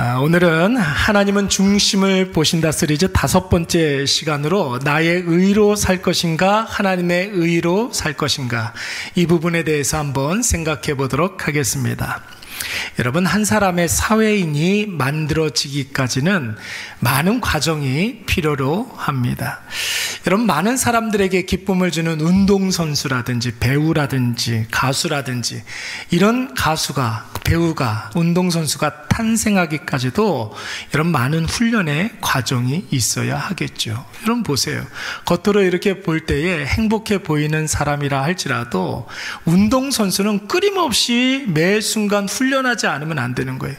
오늘은 하나님은 중심을 보신다 시리즈 5번째 시간으로 나의 의로 살 것인가 하나님의 의로 살 것인가 이 부분에 대해서 한번 생각해 보도록 하겠습니다. 여러분, 한 사람의 사회인이 만들어지기까지는 많은 과정이 필요로 합니다. 여러분, 많은 사람들에게 기쁨을 주는 운동선수라든지 배우라든지 가수라든지 이런 가수가, 배우가, 운동선수가 탄생하기까지도 여러분 많은 훈련의 과정이 있어야 하겠죠. 여러분 보세요. 겉으로 이렇게 볼 때에 행복해 보이는 사람이라 할지라도 운동선수는 끊임없이 매 순간 훈련하지 않으면 안 되는 거예요.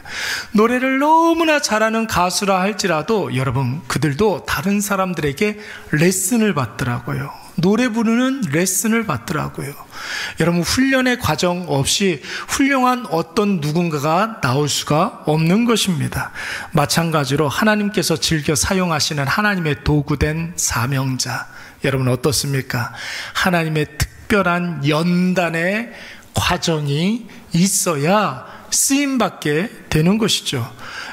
노래를 너무나 잘하는 가수라 할지라도 여러분 그들도 다른 사람들에게 레슨을 받더라고요. 노래 부르는 레슨을 받더라고요. 여러분, 훈련의 과정 없이 훌륭한 어떤 누군가가 나올 수가 없는 것입니다. 마찬가지로 하나님께서 즐겨 사용하시는 하나님의 도구된 사명자, 여러분 어떻습니까? 하나님의 특별한 연단의 과정이 있어야 쓰임받게 되는 것이죠.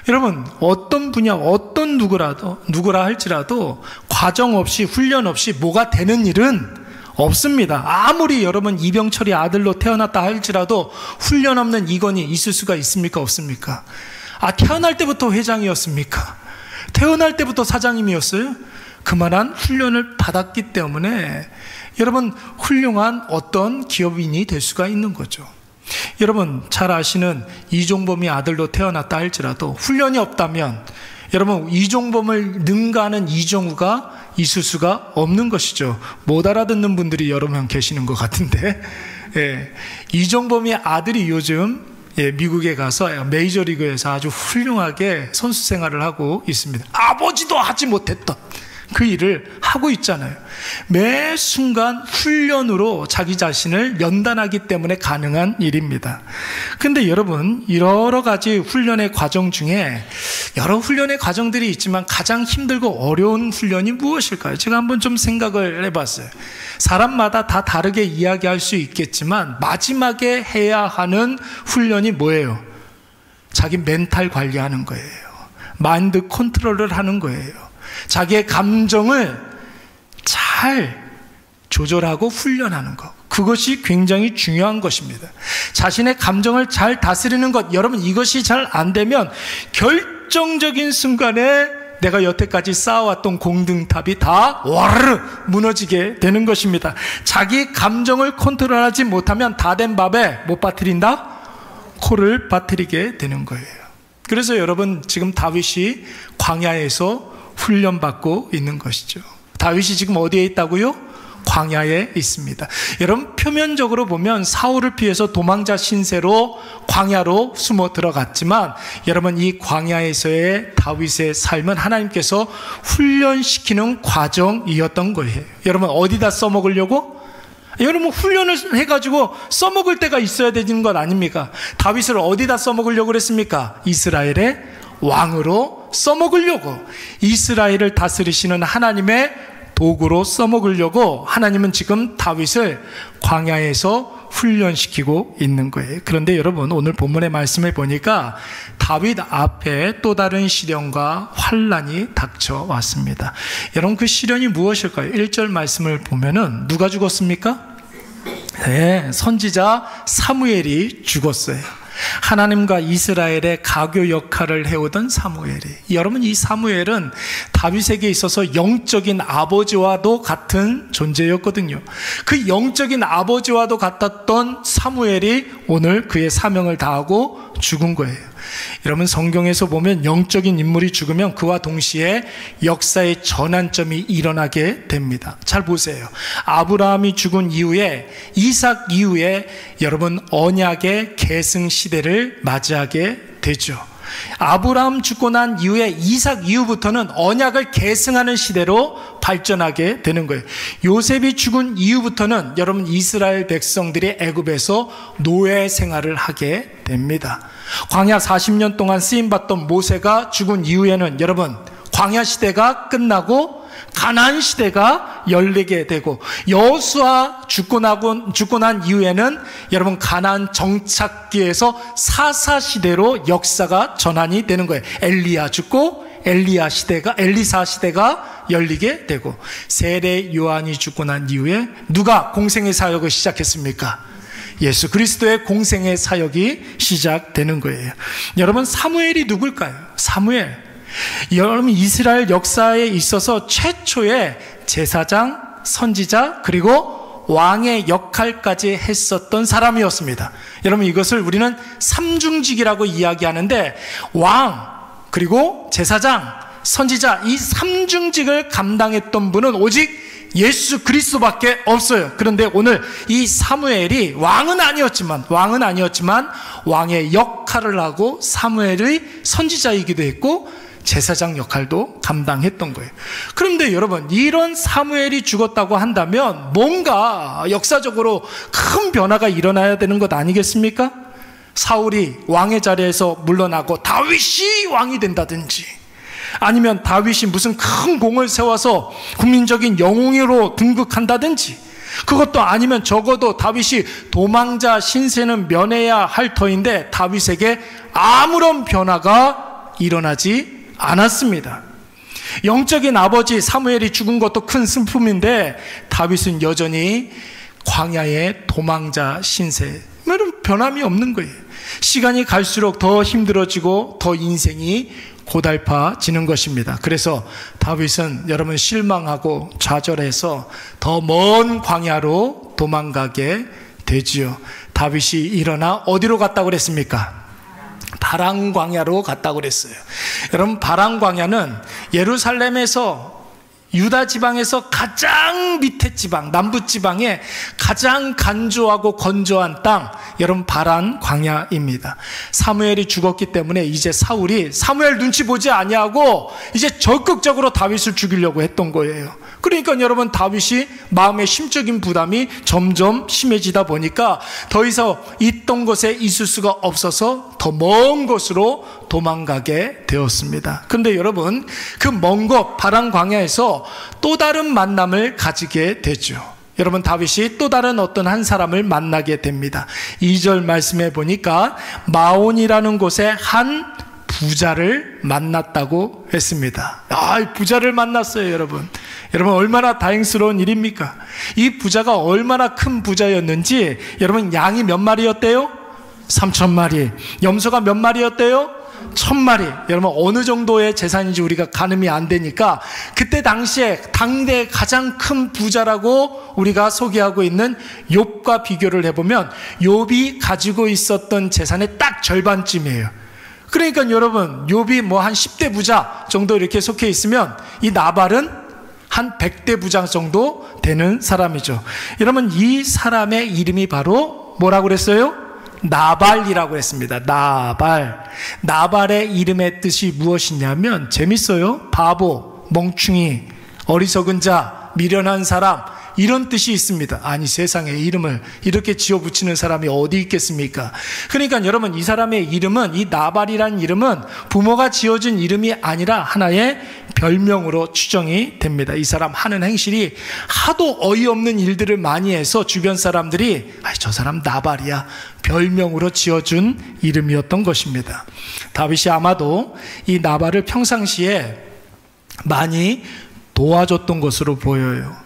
여러분, 어떤 분야, 어떤 누구라 할지라도 과정 없이, 훈련 없이 뭐가 되는 일은 없습니다. 아무리 여러분 이병철이 아들로 태어났다 할지라도 훈련 없는 이건이 있을 수가 있습니까? 없습니까? 태어날 때부터 회장이었습니까? 태어날 때부터 사장님이었어요? 그만한 훈련을 받았기 때문에 여러분 훌륭한 어떤 기업인이 될 수가 있는 거죠. 여러분 잘 아시는 이종범이 아들로 태어났다 할지라도 훈련이 없다면 여러분 이종범을 능가하는 이정우가 있을 수가 없는 것이죠. 못 알아듣는 분들이 여러 명 계시는 것 같은데, 이종범의 아들이 요즘 미국에 가서 메이저리그에서 아주 훌륭하게 선수 생활을 하고 있습니다. 아버지도 하지 못했던 그 일을 하고 있잖아요. 매 순간 훈련으로 자기 자신을 연단하기 때문에 가능한 일입니다. 근데 여러분, 여러 가지 훈련의 과정 중에 여러 훈련의 과정들이 있지만 가장 힘들고 어려운 훈련이 무엇일까요? 제가 한번 좀 생각을 해봤어요. 사람마다 다 다르게 이야기할 수 있겠지만 마지막에 해야 하는 훈련이 뭐예요? 자기 멘탈 관리하는 거예요. 마인드 컨트롤을 하는 거예요. 자기의 감정을 잘 조절하고 훈련하는 것, 그것이 굉장히 중요한 것입니다. 자신의 감정을 잘 다스리는 것, 여러분 이것이 잘 안 되면 결정적인 순간에 내가 여태까지 쌓아왔던 공든탑이 다 와르르 무너지게 되는 것입니다. 자기 감정을 컨트롤하지 못하면 다 된 밥에 못 빠뜨린다? 코를 빠뜨리게 되는 거예요. 그래서 여러분 지금 다윗이 광야에서 훈련받고 있는 것이죠. 다윗이 지금 어디에 있다고요? 광야에 있습니다. 여러분 표면적으로 보면 사울을 피해서 도망자 신세로 광야로 숨어 들어갔지만 여러분 이 광야에서의 다윗의 삶은 하나님께서 훈련시키는 과정이었던 거예요. 여러분 어디다 써먹으려고? 여러분 훈련을 해가지고 써먹을 때가 있어야 되는 것 아닙니까? 다윗을 어디다 써먹으려고 그랬습니까? 이스라엘의 왕으로 써먹으려고, 이스라엘을 다스리시는 하나님의 도구로 써먹으려고 하나님은 지금 다윗을 광야에서 훈련시키고 있는 거예요. 그런데 여러분 오늘 본문의 말씀을 보니까 다윗 앞에 또 다른 시련과 환난이 닥쳐왔습니다. 여러분 그 시련이 무엇일까요? 1절 말씀을 보면은 누가 죽었습니까? 선지자 사무엘이 죽었어요. 하나님과 이스라엘의 가교 역할을 해오던 사무엘이, 여러분 이 사무엘은 다윗에게 있어서 영적인 아버지와도 같은 존재였거든요. 그 영적인 아버지와도 같았던 사무엘이 오늘 그의 사명을 다하고 죽은 거예요. 여러분 성경에서 보면 영적인 인물이 죽으면 그와 동시에 역사의 전환점이 일어나게 됩니다. 잘 보세요. 아브라함이 죽은 이후에 이삭 이후에 여러분 언약의 계승 시대를 맞이하게 되죠. 아브라함 죽고 난 이후에 이삭 이후부터는 언약을 계승하는 시대로 발전하게 되는 거예요. 요셉이 죽은 이후부터는 여러분 이스라엘 백성들이 애굽에서 노예 생활을 하게 됩니다. 광야 40년 동안 쓰임받던 모세가 죽은 이후에는 여러분 광야 시대가 끝나고 가나안 시대가 열리게 되고, 여호수아 죽고 난 이후에는 여러분 가나안 정착기에서 사사 시대로 역사가 전환이 되는 거예요. 엘리야 죽고 엘리사 시대가 열리게 되고, 세례 요한이 죽고 난 이후에 누가 공생의 사역을 시작했습니까? 예수 그리스도의 공생의 사역이 시작되는 거예요. 여러분, 사무엘이 누굴까요? 사무엘, 여러분 이스라엘 역사에 있어서 최초의 제사장, 선지자, 그리고 왕의 역할까지 했었던 사람이었습니다. 여러분, 이것을 우리는 삼중직이라고 이야기하는데, 왕, 그리고 제사장, 선지자, 이 삼중직을 감당했던 분은 오직 예수 그리스도밖에 없어요. 그런데 오늘 이 사무엘이 왕은 아니었지만 왕의 역할을 하고 사무엘의 선지자이기도 했고 제사장 역할도 감당했던 거예요. 그런데 여러분, 이런 사무엘이 죽었다고 한다면 뭔가 역사적으로 큰 변화가 일어나야 되는 것 아니겠습니까? 사울이 왕의 자리에서 물러나고 다윗이 왕이 된다든지, 아니면 다윗이 무슨 큰 공을 세워서 국민적인 영웅으로 등극한다든지, 그것도 아니면 적어도 다윗이 도망자 신세는 면해야 할 터인데 다윗에게 아무런 변화가 일어나지 않았습니다. 영적인 아버지 사무엘이 죽은 것도 큰 슬픔인데 다윗은 여전히 광야의 도망자 신세, 변함이 없는 거예요. 시간이 갈수록 더 힘들어지고 더 인생이 고달파지는 것입니다. 그래서 다윗은 여러분 실망하고 좌절해서 더 먼 광야로 도망가게 되지요. 다윗이 일어나 어디로 갔다고 그랬습니까? 바람 광야로 갔다고 그랬어요. 여러분, 바람 광야는 예루살렘에서 유다 지방에서 가장 밑에 지방, 남부 지방에 가장 간조하고 건조한 땅, 여러분 바란 광야입니다. 사무엘이 죽었기 때문에 이제 사울이 사무엘 눈치 보지 아니하고 이제 적극적으로 다윗을 죽이려고 했던 거예요. 그러니까 여러분, 다윗이 마음의 심적인 부담이 점점 심해지다 보니까 더 이상 있던 곳에 있을 수가 없어서 더 먼 곳으로 도망가게 되었습니다. 그런데 여러분, 그 먼 곳 바람 광야에서 또 다른 만남을 가지게 되죠. 여러분, 다윗이 또 다른 어떤 한 사람을 만나게 됩니다. 2절 말씀해 보니까 마온이라는 곳에 한 부자를 만났다고 했습니다. 부자를 만났어요. 여러분 얼마나 다행스러운 일입니까? 이 부자가 얼마나 큰 부자였는지, 여러분 양이 몇 마리였대요? 3,000마리. 염소가 몇 마리였대요? 1,000마리. 여러분 어느 정도의 재산인지 우리가 가늠이 안 되니까 그때 당시에 당대 가장 큰 부자라고 우리가 소개하고 있는 욥과 비교를 해보면 욥이 가지고 있었던 재산의 딱 절반쯤이에요. 그러니까 여러분, 욥이 뭐 한 10대 부자 정도 이렇게 속해 있으면 이 나발은 한 100대 부자 정도 되는 사람이죠. 여러분, 이 사람의 이름이 바로 뭐라고 그랬어요? 나발이라고 했습니다. 나발의 이름의 뜻이 무엇이냐면, 재밌어요. 바보, 멍충이, 어리석은 자, 미련한 사람, 이런 뜻이 있습니다. 아니, 세상에 이름을 이렇게 지어붙이는 사람이 어디 있겠습니까? 그러니까 여러분, 이 사람의 이름은, 이 나발이라는 이름은 부모가 지어준 이름이 아니라 하나의 별명으로 추정이 됩니다. 이 사람 하는 행실이 하도 어이없는 일들을 많이 해서 주변 사람들이 저 사람 나발이야, 별명으로 지어준 이름이었던 것입니다. 다윗이 아마도 이 나발을 평상시에 많이 도와줬던 것으로 보여요.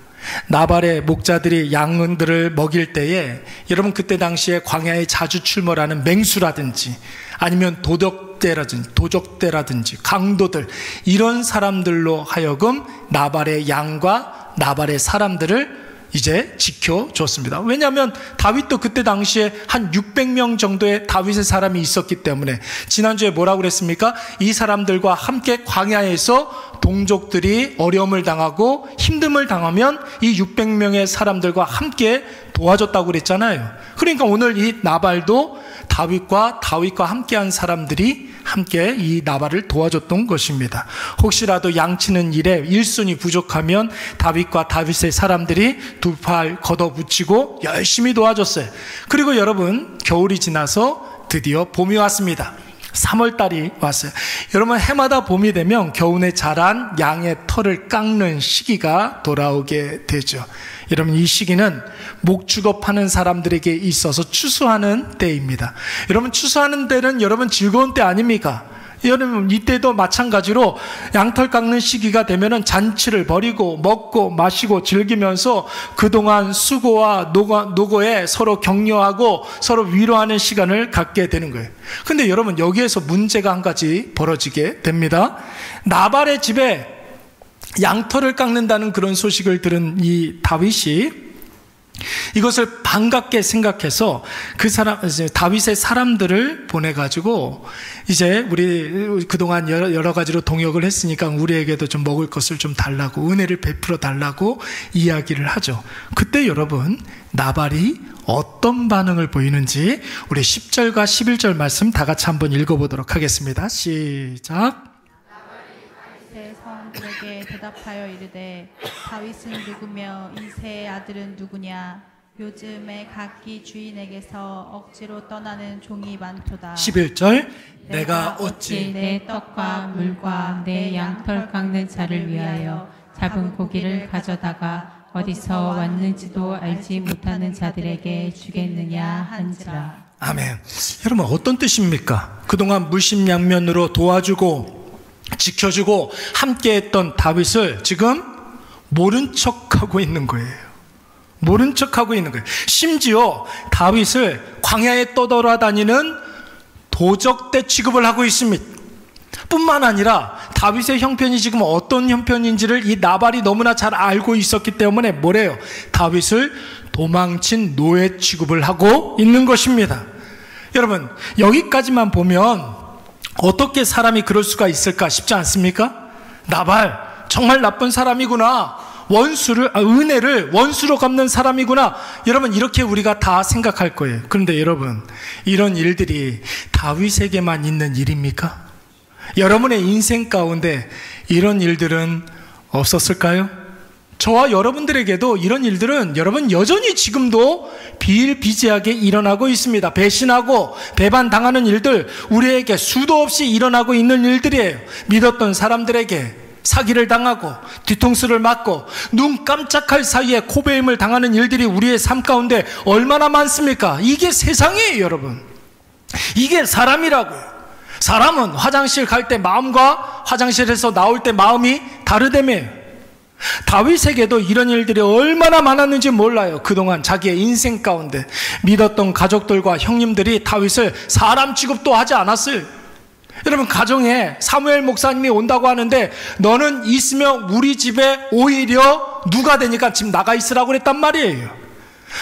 나발의 목자들이 양들을 먹일 때에 여러분, 그때 당시에 광야에 자주 출몰하는 맹수라든지 아니면 도적대라든지 강도들, 이런 사람들로 하여금 나발의 양과 나발의 사람들을 이제 지켜줬습니다. 왜냐하면 다윗도 그때 당시에 한 600명 정도의 다윗의 사람이 있었기 때문에, 지난주에 뭐라고 그랬습니까? 이 사람들과 함께 광야에서 동족들이 어려움을 당하고 힘듦을 당하면 이 600명의 사람들과 함께 도와줬다고 그랬잖아요. 그러니까 오늘 이 나발도 다윗과 함께한 사람들이 함께 이 나발을 도와줬던 것입니다. 혹시라도 양치는 일에 일손이 부족하면 다윗과 다윗의 사람들이 두 팔 걷어붙이고 열심히 도와줬어요. 그리고 여러분, 겨울이 지나서 드디어 봄이 왔습니다. 3월달이 왔어요. 여러분, 해마다 봄이 되면 겨우내 자란 양의 털을 깎는 시기가 돌아오게 되죠. 여러분, 이 시기는 목축업하는 사람들에게 있어서 추수하는 때입니다. 여러분, 추수하는 때는 여러분 즐거운 때 아닙니까? 여러분, 이때도 마찬가지로 양털 깎는 시기가 되면은 잔치를 벌이고 먹고 마시고 즐기면서 그동안 수고와 노고에 서로 격려하고 서로 위로하는 시간을 갖게 되는 거예요. 근데 여러분, 여기에서 문제가 한 가지 벌어지게 됩니다. 나발의 집에 양털을 깎는다는 그런 소식을 들은 이 다윗이 이것을 반갑게 생각해서 다윗의 사람들을 보내가지고 이제 우리 그동안 여러 가지로 동역을 했으니까 우리에게도 좀 먹을 것을 좀 달라고, 은혜를 베풀어 달라고 이야기를 하죠. 그때 여러분, 나발이 어떤 반응을 보이는지 우리 10절과 11절 말씀 다 같이 한번 읽어보도록 하겠습니다. 시작. 사람들에게 대답하여 이르되 다윗은 누구며 이 세 아들은 누구냐? 요즘에 각기 주인에게서 억지로 떠나는 종이 많도다. 11절. 내가 어찌 내 떡과 물과 내 양털 깎는 자를 위하여 잡은 고기를 가져다가 어디서 왔는지도 알지 못하는 자들에게 주겠느냐 한지라. 아멘. 여러분, 어떤 뜻입니까? 그동안 물심양면으로 도와주고 지켜주고 함께했던 다윗을 지금 모른 척하고 있는 거예요. 모른 척하고 있는 거예요. 심지어 다윗을 광야에 떠돌아다니는 도적대 취급을 하고 있습니다. 뿐만 아니라 다윗의 형편이 지금 어떤 형편인지를 이 나발이 너무나 잘 알고 있었기 때문에 뭐래요? 다윗을 도망친 노예 취급을 하고 있는 것입니다. 여러분, 여기까지만 보면 어떻게 사람이 그럴 수가 있을까 싶지 않습니까? 나발 정말 나쁜 사람이구나, 은혜를 원수로 갚는 사람이구나, 여러분 이렇게 우리가 다 생각할 거예요. 그런데 여러분, 이런 일들이 다윗에게만 있는 일입니까? 여러분의 인생 가운데 이런 일들은 없었을까요? 저와 여러분들에게도 이런 일들은 여러분 여전히 지금도 비일비재하게 일어나고 있습니다. 배신하고 배반당하는 일들, 우리에게 수도 없이 일어나고 있는 일들이에요. 믿었던 사람들에게 사기를 당하고 뒤통수를 맞고 눈 깜짝할 사이에 코베임을 당하는 일들이 우리의 삶 가운데 얼마나 많습니까? 이게 세상이에요, 여러분. 이게 사람이라고요. 사람은 화장실 갈 때 마음과 화장실에서 나올 때 마음이 다르다며요. 다윗에게도 이런 일들이 얼마나 많았는지 몰라요. 그동안 자기의 인생 가운데 믿었던 가족들과 형님들이 다윗을 사람 취급도 하지 않았어요. 여러분, 가정에 사무엘 목사님이 온다고 하는데 너는 있으면 우리 집에 오히려 누가 되니까 집 나가 있으라고 그랬단 말이에요.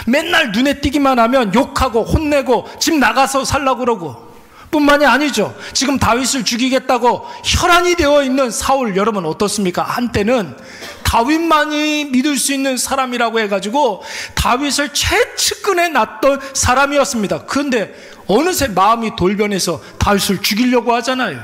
맨날 눈에 띄기만 하면 욕하고 혼내고 집 나가서 살라고 그러고, 뿐만이 아니죠. 지금 다윗을 죽이겠다고 혈안이 되어 있는 사울, 여러분 어떻습니까? 한때는 다윗만이 믿을 수 있는 사람이라고 해가지고 다윗을 최측근에 놨던 사람이었습니다. 그런데 어느새 마음이 돌변해서 다윗을 죽이려고 하잖아요.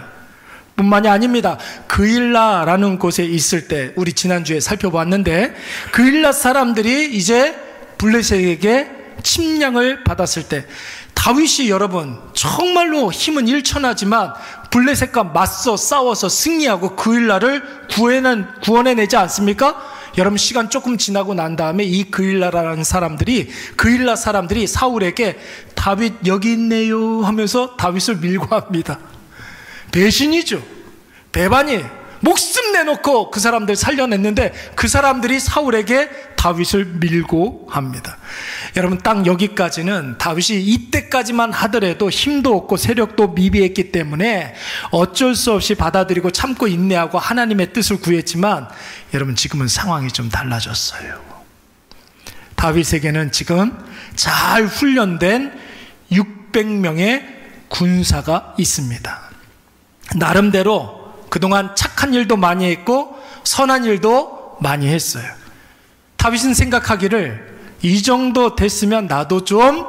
뿐만이 아닙니다. 그일라라는 곳에 있을 때, 우리 지난주에 살펴봤는데, 그일라 사람들이 이제 블레셋에게 침략을 받았을 때 다윗이 여러분 정말로 힘은 일천하지만 블레셋과 맞서 싸워서 승리하고 그일라를 구원해내지 않습니까? 여러분, 시간 조금 지나고 난 다음에 이 그일라 사람들이 사울에게 다윗 여기 있네요 하면서 다윗을 밀고 합니다. 배신이죠. 배반이에요. 목숨 내놓고 그 사람들 살려냈는데 그 사람들이 사울에게 다윗을 밀고 합니다. 여러분, 딱 여기까지는 다윗이 이때까지만 하더라도 힘도 없고 세력도 미비했기 때문에 어쩔 수 없이 받아들이고 참고 인내하고 하나님의 뜻을 구했지만, 여러분 지금은 상황이 좀 달라졌어요. 다윗에게는 지금 잘 훈련된 600명의 군사가 있습니다. 나름대로 그동안 착한 일도 많이 했고 선한 일도 많이 했어요. 다윗은 생각하기를 이 정도 됐으면 나도 좀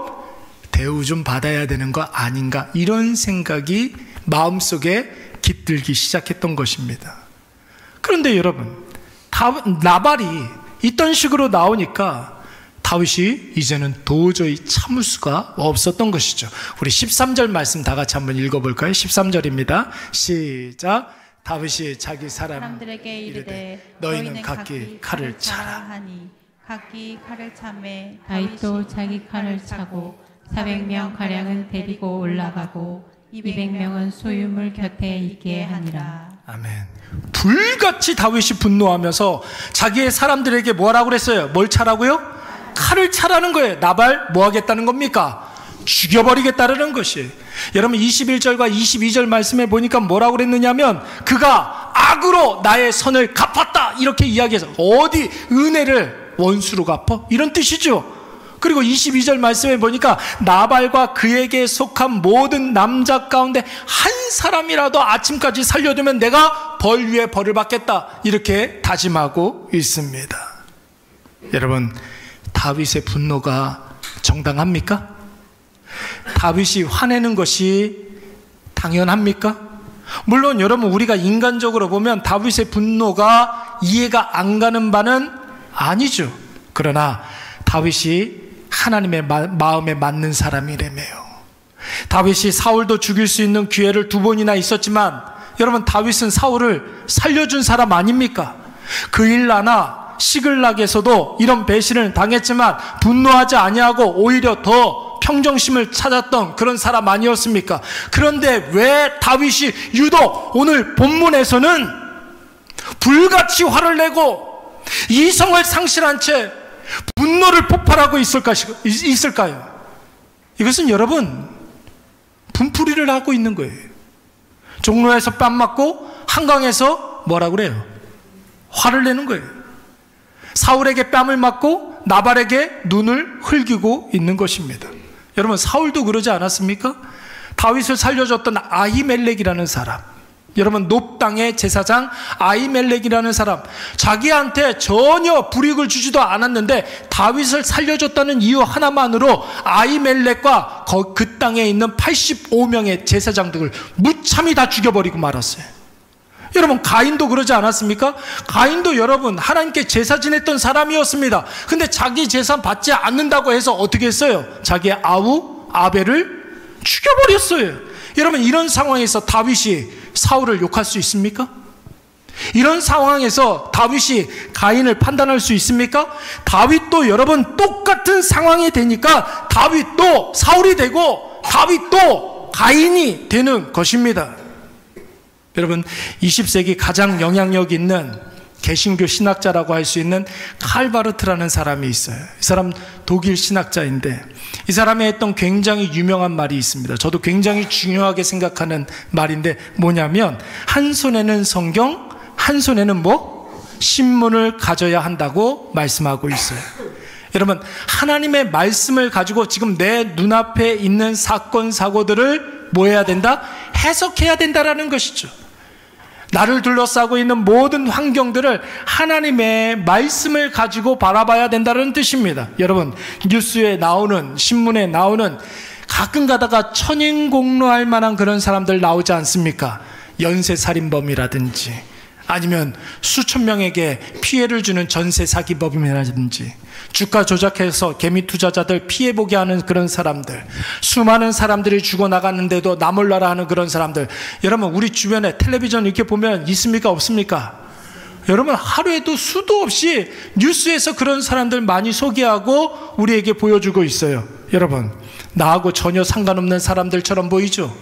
대우 좀 받아야 되는 거 아닌가, 이런 생각이 마음속에 깃들기 시작했던 것입니다. 그런데 여러분, 나발이 이런 식으로 나오니까 다윗이 이제는 도저히 참을 수가 없었던 것이죠. 우리 13절 말씀 다 같이 한번 읽어볼까요? 13절입니다. 시작. 다윗이 자기 사람들에게 이르되 너희는 각기 칼을 차라 하니 각기 칼을 차매 다윗도 자기 칼을 차고 400명 가량은 데리고 올라가고 200명은 소유물 곁에 있게 하니라. 아멘. 불같이 다윗이 분노하면서 자기의 사람들에게 뭐라고 그랬어요? 뭘 차라고요? 칼을 차라는 거예요. 나발 뭐 하겠다는 겁니까? 죽여버리겠다는 것이. 여러분 21절과 22절 말씀에 보니까 뭐라고 그랬느냐면 그가 악으로 나의 선을 갚았다 이렇게 이야기해서 어디 은혜를 원수로 갚아? 이런 뜻이죠. 그리고 22절 말씀에 보니까 나발과 그에게 속한 모든 남자 가운데 한 사람이라도 아침까지 살려두면 내가 벌 위에 벌을 받겠다 이렇게 다짐하고 있습니다. 여러분 다윗의 분노가 정당합니까? 다윗이 화내는 것이 당연합니까? 물론 여러분 우리가 인간적으로 보면 다윗의 분노가 이해가 안 가는 바는 아니죠. 그러나 다윗이 하나님의 마음에 맞는 사람이라며요. 다윗이 사울도 죽일 수 있는 기회를 2번이나 있었지만 여러분 다윗은 사울을 살려준 사람 아닙니까? 그일라나 시글락에서도 이런 배신을 당했지만 분노하지 아니하고 오히려 더 평정심을 찾았던 그런 사람 아니었습니까? 그런데 왜 다윗이 유독 오늘 본문에서는 불같이 화를 내고 이성을 상실한 채 분노를 폭발하고 있을까요? 이것은 여러분 분풀이를 하고 있는 거예요. 종로에서 뺨 맞고 한강에서 뭐라 그래요? 화를 내는 거예요. 사울에게 뺨을 맞고 나발에게 눈을 흘기고 있는 것입니다. 여러분 사울도 그러지 않았습니까? 다윗을 살려줬던 아히멜렉이라는 사람, 여러분 놉 땅의 제사장 아히멜렉이라는 사람, 자기한테 전혀 불이익을 주지도 않았는데 다윗을 살려줬다는 이유 하나만으로 아히멜렉과 그 땅에 있는 85명의 제사장들을 무참히 다 죽여버리고 말았어요. 여러분 가인도 그러지 않았습니까? 가인도 여러분 하나님께 제사 지냈던 사람이었습니다. 근데 자기 제사 받지 않는다고 해서 어떻게 했어요? 자기의 아우 아벨을 죽여버렸어요. 여러분 이런 상황에서 다윗이 사울을 욕할 수 있습니까? 이런 상황에서 다윗이 가인을 판단할 수 있습니까? 다윗도 여러분 똑같은 상황이 되니까 다윗도 사울이 되고 다윗도 가인이 되는 것입니다. 여러분 20세기 가장 영향력 있는 개신교 신학자라고 할 수 있는 칼바르트라는 사람이 있어요. 이 사람 독일 신학자인데 이 사람이 했던 굉장히 유명한 말이 있습니다. 저도 굉장히 중요하게 생각하는 말인데 뭐냐면 한 손에는 성경, 한 손에는 뭐? 신문을 가져야 한다고 말씀하고 있어요. 여러분 하나님의 말씀을 가지고 지금 내 눈앞에 있는 사건 사고들을 뭐 해야 된다? 해석해야 된다라는 것이죠. 나를 둘러싸고 있는 모든 환경들을 하나님의 말씀을 가지고 바라봐야 된다는 뜻입니다. 여러분 뉴스에 나오는 신문에 나오는 가끔 가다가 천인공노할 만한 그런 사람들 나오지 않습니까? 연쇄살인범이라든지 아니면 수천 명에게 피해를 주는 전세 사기범이라든지 주가 조작해서 개미 투자자들 피해보게 하는 그런 사람들, 수많은 사람들이 죽어나갔는데도 나 몰라라 하는 그런 사람들. 여러분 우리 주변에 텔레비전 이렇게 보면 있습니까 없습니까? 여러분 하루에도 수도 없이 뉴스에서 그런 사람들 많이 소개하고 우리에게 보여주고 있어요. 여러분 나하고 전혀 상관없는 사람들처럼 보이죠?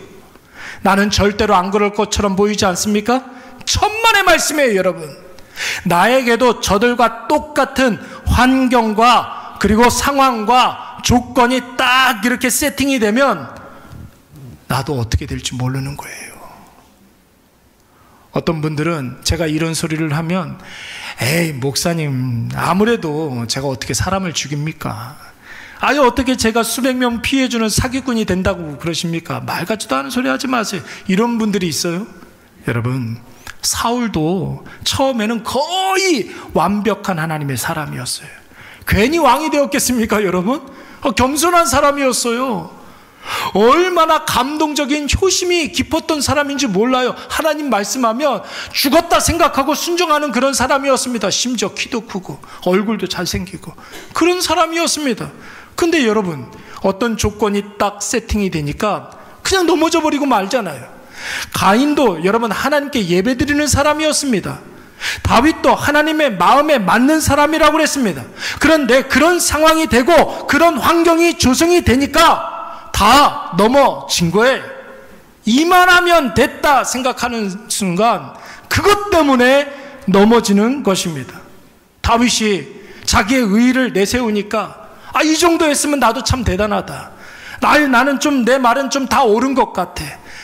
나는 절대로 안 그럴 것처럼 보이지 않습니까? 천만의 말씀이에요. 여러분 나에게도 저들과 똑같은 환경과 그리고 상황과 조건이 딱 이렇게 세팅이 되면 나도 어떻게 될지 모르는 거예요. 어떤 분들은 제가 이런 소리를 하면 에이 목사님 아무래도 제가 어떻게 사람을 죽입니까? 아니 어떻게 제가 수백 명 피해주는 사기꾼이 된다고 그러십니까? 말 같지도 않은 소리 하지 마세요. 이런 분들이 있어요. 여러분 사울도 처음에는 거의 완벽한 하나님의 사람이었어요. 괜히 왕이 되었겠습니까 여러분? 겸손한 사람이었어요. 얼마나 감동적인 효심이 깊었던 사람인지 몰라요. 하나님 말씀하면 죽었다 생각하고 순종하는 그런 사람이었습니다. 심지어 키도 크고 얼굴도 잘생기고 그런 사람이었습니다. 근데 여러분, 어떤 조건이 딱 세팅이 되니까 그냥 넘어져 버리고 말잖아요. 가인도 여러분 하나님께 예배드리는 사람이었습니다. 다윗도 하나님의 마음에 맞는 사람이라고 그랬습니다. 그런데 그런 상황이 되고 그런 환경이 조성이 되니까 다 넘어진 거예요. 이만하면 됐다 생각하는 순간 그것 때문에 넘어지는 것입니다. 다윗이 자기의 의의를 내세우니까 이 정도 했으면 나도 참 대단하다. 나는 좀 내 말은 좀 다 옳은 것 같아.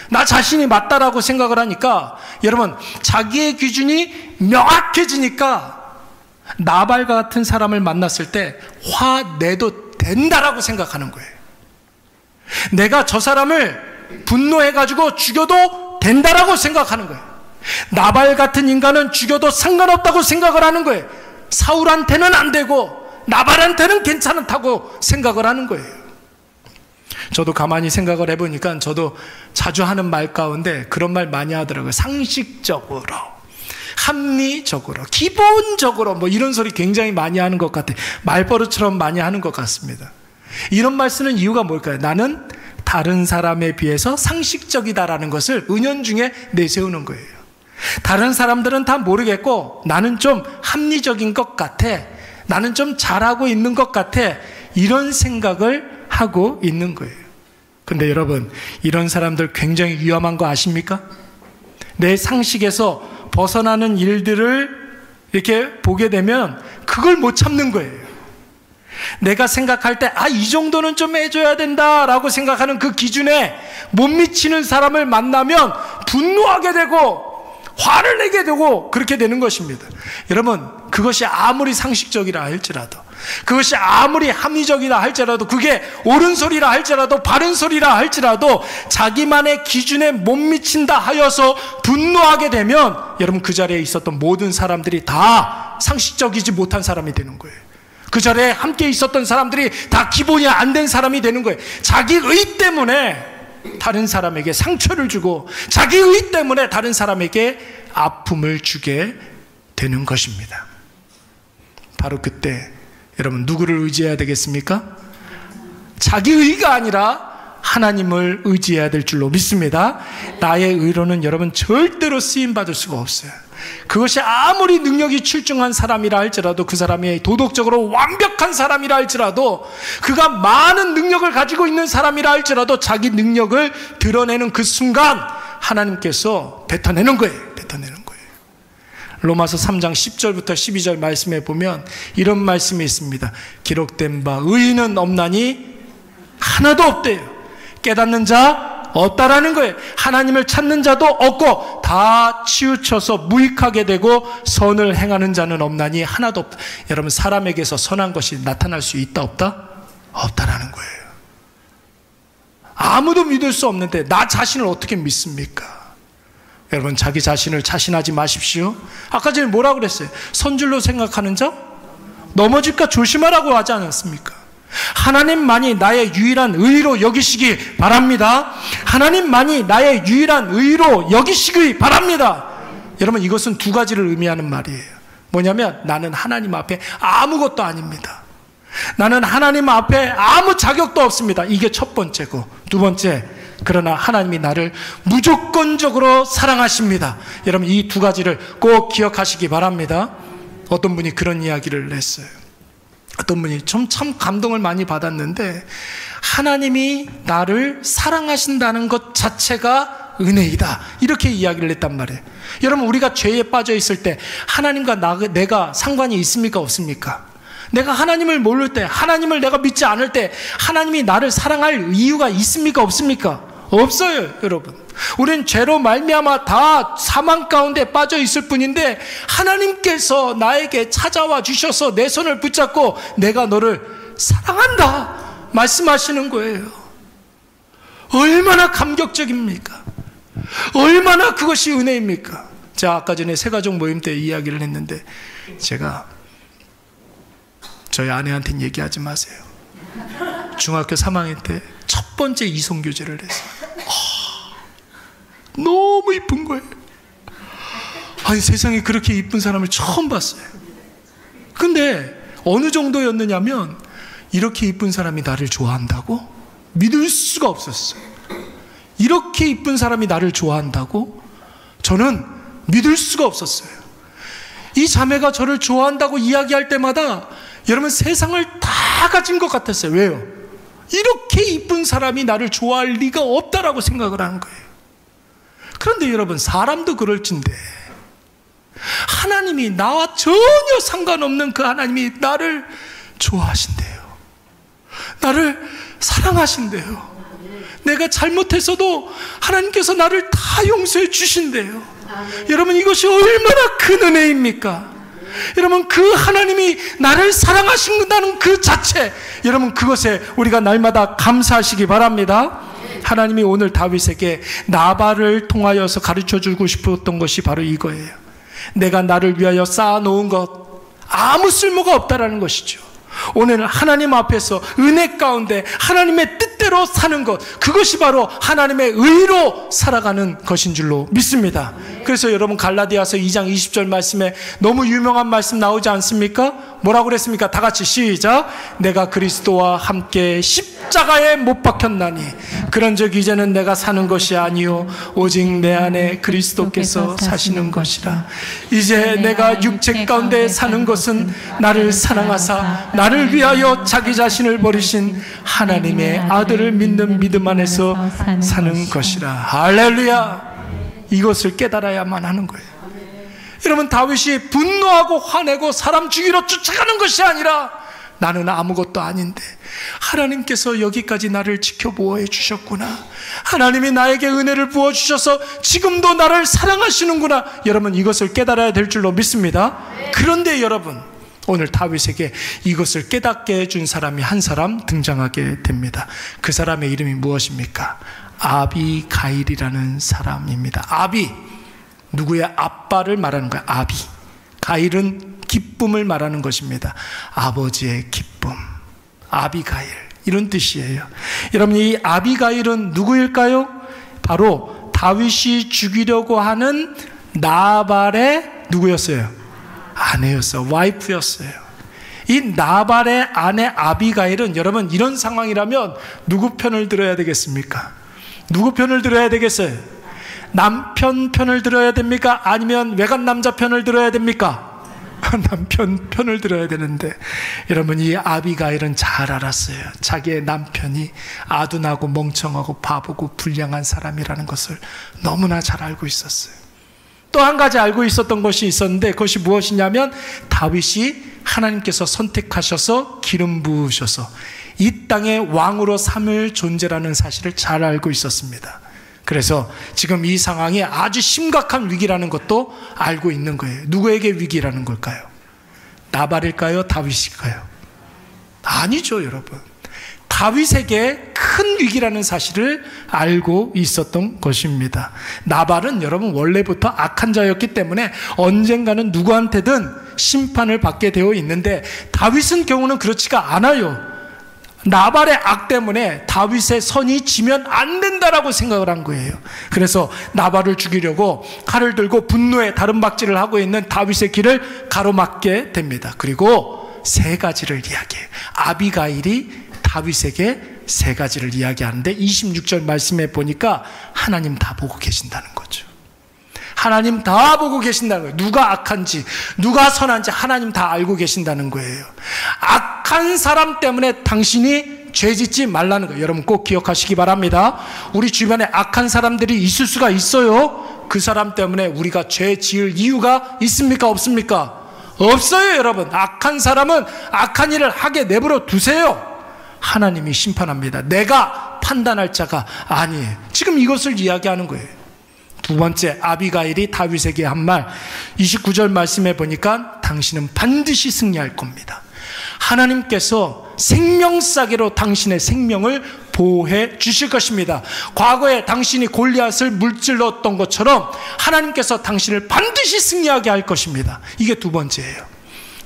나 자신이 맞다라고 생각을 하니까 여러분, 자기의 기준이 명확해지니까 나발 같은 사람을 만났을 때 화내도 된다라고 생각하는 거예요. 내가 저 사람을 분노해가지고 죽여도 된다라고 생각하는 거예요. 나발 같은 인간은 죽여도 상관없다고 생각을 하는 거예요. 사울한테는 안 되고 나발한테는 괜찮다고 생각을 하는 거예요. 저도 가만히 생각을 해보니까 저도 자주 하는 말 가운데 그런 말 많이 하더라고요. 상식적으로, 합리적으로, 기본적으로 뭐 이런 소리 굉장히 많이 하는 것 같아요. 말버릇처럼 많이 하는 것 같습니다. 이런 말 쓰는 이유가 뭘까요? 나는 다른 사람에 비해서 상식적이다라는 것을 은연중에 내세우는 거예요. 다른 사람들은 다 모르겠고 나는 좀 합리적인 것 같아, 나는 좀 잘하고 있는 것 같아, 이런 생각을 하고 있는 거예요. 근데 여러분, 이런 사람들 굉장히 위험한 거 아십니까? 내 상식에서 벗어나는 일들을 이렇게 보게 되면 그걸 못 참는 거예요. 내가 생각할 때 이 정도는 좀 해줘야 된다라고 생각하는 그 기준에 못 미치는 사람을 만나면 분노하게 되고 화를 내게 되고 그렇게 되는 것입니다. 여러분, 그것이 아무리 상식적이라 할지라도, 그것이 아무리 합리적이라 할지라도, 그게 옳은 소리라 할지라도 바른 소리라 할지라도 자기만의 기준에 못 미친다 하여서 분노하게 되면 여러분, 그 자리에 있었던 모든 사람들이 다 상식적이지 못한 사람이 되는 거예요. 그 자리에 함께 있었던 사람들이 다 기본이 안 된 사람이 되는 거예요. 자기 의 때문에 다른 사람에게 상처를 주고 자기 의 때문에 다른 사람에게 아픔을 주게 되는 것입니다. 바로 그때 여러분, 누구를 의지해야 되겠습니까? 자기 의가 아니라 하나님을 의지해야 될 줄로 믿습니다. 나의 의로는 여러분 절대로 쓰임받을 수가 없어요. 그것이 아무리 능력이 출중한 사람이라 할지라도, 그 사람이 도덕적으로 완벽한 사람이라 할지라도, 그가 많은 능력을 가지고 있는 사람이라 할지라도 자기 능력을 드러내는 그 순간 하나님께서 뱉어내는 거예요. 뱉어내는 거예요. 로마서 3장 10절부터 12절 말씀에 보면 이런 말씀이 있습니다. 기록된 바 의인은 없나니 하나도 없대요. 깨닫는 자 없다라는 거예요. 하나님을 찾는 자도 없고 다 치우쳐서 무익하게 되고 선을 행하는 자는 없나니 하나도 없다. 여러분, 사람에게서 선한 것이 나타날 수 있다 없다? 없다라는 거예요. 아무도 믿을 수 없는데 나 자신을 어떻게 믿습니까? 여러분, 자기 자신을 자신하지 마십시오. 아까 전에 뭐라고 그랬어요? 선줄로 생각하는 자 넘어질까 조심하라고 하지 않았습니까? 하나님만이 나의 유일한 의로 여기시기 바랍니다. 하나님만이 나의 유일한 의로 여기시기 바랍니다. 여러분, 이것은 두 가지를 의미하는 말이에요. 뭐냐면 나는 하나님 앞에 아무것도 아닙니다. 나는 하나님 앞에 아무 자격도 없습니다. 이게 첫 번째고, 두 번째, 그러나 하나님이 나를 무조건적으로 사랑하십니다. 여러분, 이 두 가지를 꼭 기억하시기 바랍니다. 어떤 분이 그런 이야기를 했어요. 어떤 분이 참 감동을 많이 받았는데, 하나님이 나를 사랑하신다는 것 자체가 은혜이다, 이렇게 이야기를 했단 말이에요. 여러분, 우리가 죄에 빠져 있을 때 하나님과 내가 상관이 있습니까 없습니까? 내가 하나님을 모를 때, 하나님을 내가 믿지 않을 때 하나님이 나를 사랑할 이유가 있습니까 없습니까? 없어요. 여러분, 우린 죄로 말미암아 다 사망 가운데 빠져 있을 뿐인데 하나님께서 나에게 찾아와 주셔서 내 손을 붙잡고 내가 너를 사랑한다 말씀하시는 거예요. 얼마나 감격적입니까? 얼마나 그것이 은혜입니까? 제가 아까 전에 새가족 모임 때 이야기를 했는데, 제가 저희 아내한테는 얘기하지 마세요. 중학교 3학년 때 첫 첫 번째 이성교제를 했어요. 너무 이쁜 거예요. 아니, 세상에 그렇게 이쁜 사람을 처음 봤어요. 근데 어느 정도였느냐면, 이렇게 이쁜 사람이 나를 좋아한다고? 믿을 수가 없었어요. 이렇게 이쁜 사람이 나를 좋아한다고? 저는 믿을 수가 없었어요. 이 자매가 저를 좋아한다고 이야기할 때마다 여러분, 세상을 다 가진 것 같았어요. 왜요? 이렇게 이쁜 사람이 나를 좋아할 리가 없다라고 생각을 하는 거예요. 그런데 여러분, 사람도 그럴진데 하나님이, 나와 전혀 상관없는 그 하나님이 나를 좋아하신대요. 나를 사랑하신대요. 내가 잘못했어도 하나님께서 나를 다 용서해 주신대요. 여러분, 이것이 얼마나 큰 은혜입니까? 여러분, 그 하나님이 나를 사랑하신다는 그 자체, 여러분, 그것에 우리가 날마다 감사하시기 바랍니다. 하나님이 오늘 다윗에게 나발을 통하여서 가르쳐주고 싶었던 것이 바로 이거예요. 내가 나를 위하여 쌓아놓은 것 아무 쓸모가 없다라는 것이죠. 오늘 하나님 앞에서 은혜 가운데 하나님의 뜻대로 사는 것, 그것이 바로 하나님의 의로 살아가는 것인 줄로 믿습니다. 그래서 여러분, 갈라디아서 2장 20절 말씀에 너무 유명한 말씀 나오지 않습니까? 뭐라고 그랬습니까? 다 같이 시작. 내가 그리스도와 함께 십자가에 못 박혔나니 그런즉 이제는 내가 사는 것이 아니요 오직 내 안에 그리스도께서 사시는 것이라. 이제 내가 육체 가운데 사는 것은 나를 사랑하사 나를 위하여 자기 자신을 버리신 하나님의 아들을 믿는 믿음 안에서 사는 것이라. 할렐루야. 이것을 깨달아야만 하는 거예요. 여러분, 다윗이 분노하고 화내고 사람 죽이러 쫓아가는 것이 아니라, 나는 아무것도 아닌데 하나님께서 여기까지 나를 지켜보호해 주셨구나, 하나님이 나에게 은혜를 부어주셔서 지금도 나를 사랑하시는구나, 여러분, 이것을 깨달아야 될 줄로 믿습니다. 그런데 여러분, 오늘 다윗에게 이것을 깨닫게 해준 사람이 한 사람 등장하게 됩니다. 그 사람의 이름이 무엇입니까? 아비가일이라는 사람입니다. 아비, 누구의 아빠를 말하는 거야. 아비. 가일은 기쁨을 말하는 것입니다. 아버지의 기쁨. 아비가일, 이런 뜻이에요. 여러분, 이 아비가일은 누구일까요? 바로 다윗이 죽이려고 하는 나발의 누구였어요? 아내였어요. 와이프였어요. 이 나발의 아내 아비가일은, 여러분, 이런 상황이라면 누구 편을 들어야 되겠습니까? 누구 편을 들어야 되겠어요? 남편 편을 들어야 됩니까? 아니면 외간 남자 편을 들어야 됩니까? 남편 편을 들어야 되는데, 여러분, 이 아비가일은 잘 알았어요. 자기의 남편이 아둔하고 멍청하고 바보고 불량한 사람이라는 것을 너무나 잘 알고 있었어요. 또 한 가지 알고 있었던 것이 있었는데, 그것이 무엇이냐면, 다윗이 하나님께서 선택하셔서 기름 부으셔서 이 땅의 왕으로 삼을 존재라는 사실을 잘 알고 있었습니다. 그래서 지금 이 상황이 아주 심각한 위기라는 것도 알고 있는 거예요. 누구에게 위기라는 걸까요? 나발일까요? 다윗일까요? 아니죠, 여러분. 다윗에게 큰 위기라는 사실을 알고 있었던 것입니다. 나발은 여러분 원래부터 악한 자였기 때문에 언젠가는 누구한테든 심판을 받게 되어 있는데, 다윗은 경우는 그렇지가 않아요. 나발의 악 때문에 다윗의 선이 지면 안 된다라고 생각을 한 거예요. 그래서 나발을 죽이려고 칼을 들고 분노에 다름박질을 하고 있는 다윗의 길을 가로막게 됩니다. 그리고 세 가지를 이야기해요. 아비가일이 다윗에게 세 가지를 이야기하는데, 26절 말씀에 보니까 하나님 다 보고 계신다는 거죠. 하나님 다 보고 계신다는 거예요. 누가 악한지 누가 선한지 하나님 다 알고 계신다는 거예요. 악한 사람 때문에 당신이 죄짓지 말라는 거예요. 여러분 꼭 기억하시기 바랍니다. 우리 주변에 악한 사람들이 있을 수가 있어요. 그 사람 때문에 우리가 죄 지을 이유가 있습니까? 없습니까? 없어요. 여러분, 악한 사람은 악한 일을 하게 내버려 두세요. 하나님이 심판합니다. 내가 판단할 자가 아니에요. 지금 이것을 이야기하는 거예요. 두 번째, 아비가일이 다윗에게 한 말, 29절 말씀에 보니까 당신은 반드시 승리할 겁니다. 하나님께서 생명싸개로 당신의 생명을 보호해 주실 것입니다. 과거에 당신이 골리앗을 물질렀던 것처럼 하나님께서 당신을 반드시 승리하게 할 것입니다. 이게 두 번째예요.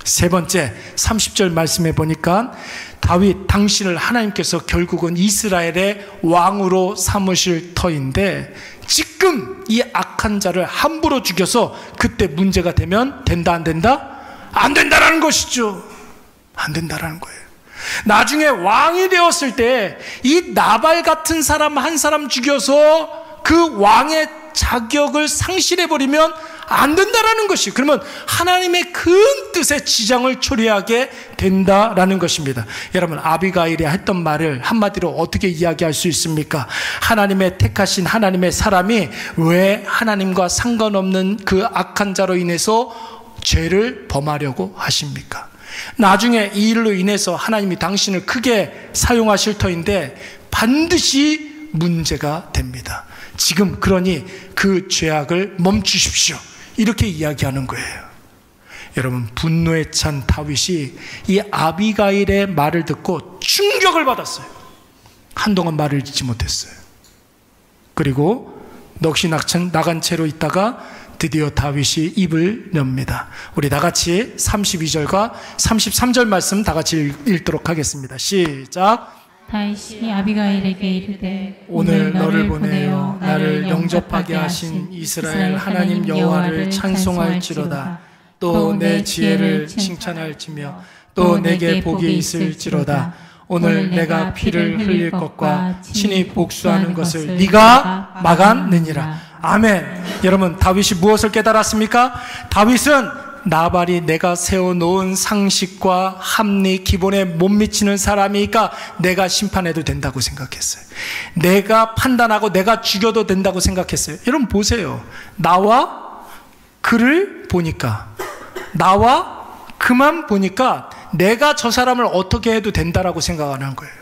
세 번째, 30절 말씀에 보니까 다윗 당신을 하나님께서 결국은 이스라엘의 왕으로 삼으실 터인데 지금 이 악한 자를 함부로 죽여서 그때 문제가 되면 된다 안 된다? 안 된다라는 것이죠. 안 된다라는 거예요. 나중에 왕이 되었을 때 이 나발 같은 사람 한 사람 죽여서 그 왕의 자격을 상실해버리면 안 된다라는 것이, 그러면 하나님의 큰 뜻의 지장을 초래하게 된다라는 것입니다. 여러분, 아비가일이 했던 말을 한마디로 어떻게 이야기할 수 있습니까? 하나님의 택하신 하나님의 사람이 왜 하나님과 상관없는 그 악한 자로 인해서 죄를 범하려고 하십니까? 나중에 이 일로 인해서 하나님이 당신을 크게 사용하실 터인데 반드시 문제가 됩니다. 지금 그러니 그 죄악을 멈추십시오, 이렇게 이야기하는 거예요. 여러분, 분노에 찬 다윗이 이 아비가일의 말을 듣고 충격을 받았어요. 한동안 말을 잇지 못했어요. 그리고 넋이 나간 채로 있다가 드디어 다윗이 입을 엽니다. 우리 다같이 32절과 33절 말씀 다같이 읽도록 하겠습니다. 시작. 다윗이 아비가일에게 이르되 오늘 너를 보내어 나를 영접하게 하신 이스라엘 하나님 여호와를 찬송할지로다. 또 내 지혜를 칭찬할지며 또 내게 복이 있을지로다. 오늘 내가 피를 흘릴 것과 친히 복수하는 것을 네가 막았느니라. 아멘. 여러분, 다윗이 무엇을 깨달았습니까? 다윗은 나발이 내가 세워놓은 상식과 합리 기본에 못 미치는 사람이니까 내가 심판해도 된다고 생각했어요. 내가 판단하고 내가 죽여도 된다고 생각했어요. 여러분 보세요. 나와 그를 보니까, 나와 그만 보니까 내가 저 사람을 어떻게 해도 된다라고 생각하는 거예요.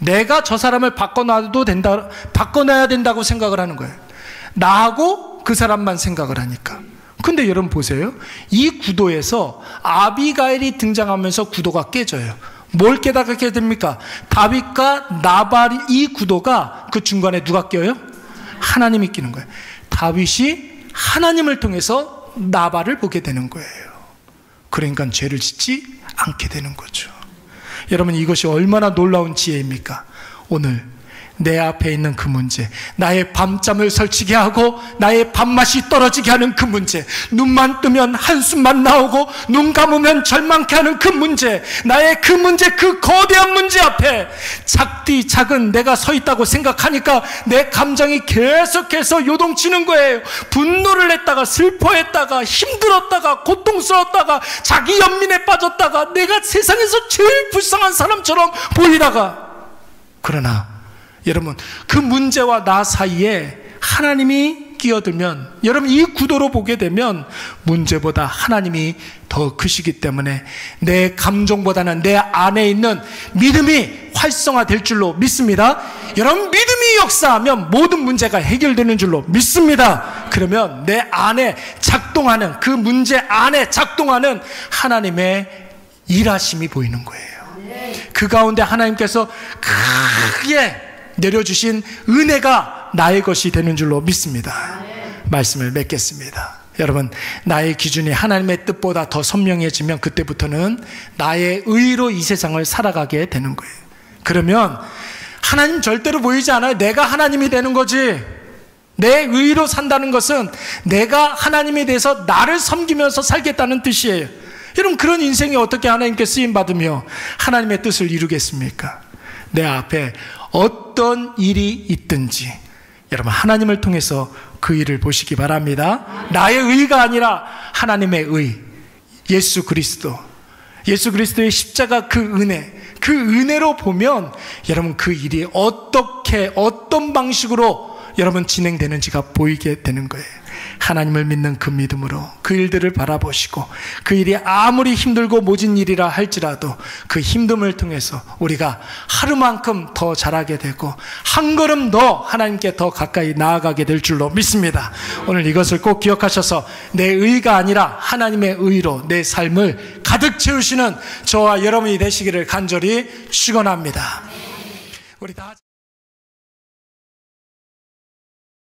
내가 저 사람을 바꿔놔도 된다, 바꿔놔야 된다고 생각을 하는 거예요. 나하고 그 사람만 생각을 하니까. 근데 여러분 보세요. 이 구도에서 아비가일이 등장하면서 구도가 깨져요. 뭘 깨닫게 됩니까? 다윗과 나발이, 이 구도가 그 중간에 누가 껴요? 하나님이 끼는 거예요. 다윗이 하나님을 통해서 나발을 보게 되는 거예요. 그러니까 죄를 짓지 않게 되는 거죠. 여러분, 이것이 얼마나 놀라운 지혜입니까? 오늘 내 앞에 있는 그 문제, 나의 밤잠을 설치게 하고 나의 밥맛이 떨어지게 하는 그 문제, 눈만 뜨면 한숨만 나오고 눈 감으면 절망케 하는 그 문제, 나의 그 문제, 그 거대한 문제 앞에 작은 내가 서 있다고 생각하니까 내 감정이 계속해서 요동치는 거예요. 분노를 했다가 슬퍼했다가 힘들었다가 고통스러웠다가 자기 연민에 빠졌다가 내가 세상에서 제일 불쌍한 사람처럼 보이다가, 그러나 여러분, 그 문제와 나 사이에 하나님이 끼어들면, 여러분 이 구도로 보게 되면 문제보다 하나님이 더 크시기 때문에 내 감정보다는 내 안에 있는 믿음이 활성화될 줄로 믿습니다. 여러분, 믿음이 역사하면 모든 문제가 해결되는 줄로 믿습니다. 그러면 내 안에 작동하는, 그 문제 안에 작동하는 하나님의 일하심이 보이는 거예요. 그 가운데 하나님께서 크게 내려주신 은혜가 나의 것이 되는 줄로 믿습니다. 말씀을 맺겠습니다. 여러분, 나의 기준이 하나님의 뜻보다 더 선명해지면 그때부터는 나의 의로 이 세상을 살아가게 되는 거예요. 그러면 하나님 절대로 보이지 않아요. 내가 하나님이 되는 거지. 내 의로 산다는 것은 내가 하나님에 대해서 나를 섬기면서 살겠다는 뜻이에요. 여러분, 그런 인생이 어떻게 하나님께 쓰임받으며 하나님의 뜻을 이루겠습니까? 내 앞에 어떤 일이 있든지 여러분, 하나님을 통해서 그 일을 보시기 바랍니다. 나의 의가 아니라 하나님의 의, 예수 그리스도의 십자가 그 은혜, 그 은혜로 보면 여러분 그 일이 어떻게, 어떤 방식으로 여러분 진행되는지가 보이게 되는 거예요. 하나님을 믿는 그 믿음으로 그 일들을 바라보시고, 그 일이 아무리 힘들고 모진 일이라 할지라도 그 힘듦을 통해서 우리가 하루만큼 더 잘하게 되고 한 걸음 더 하나님께 더 가까이 나아가게 될 줄로 믿습니다. 오늘 이것을 꼭 기억하셔서 내 의가 아니라 하나님의 의로 내 삶을 가득 채우시는 저와 여러분이 되시기를 간절히 축원합니다. 우리 다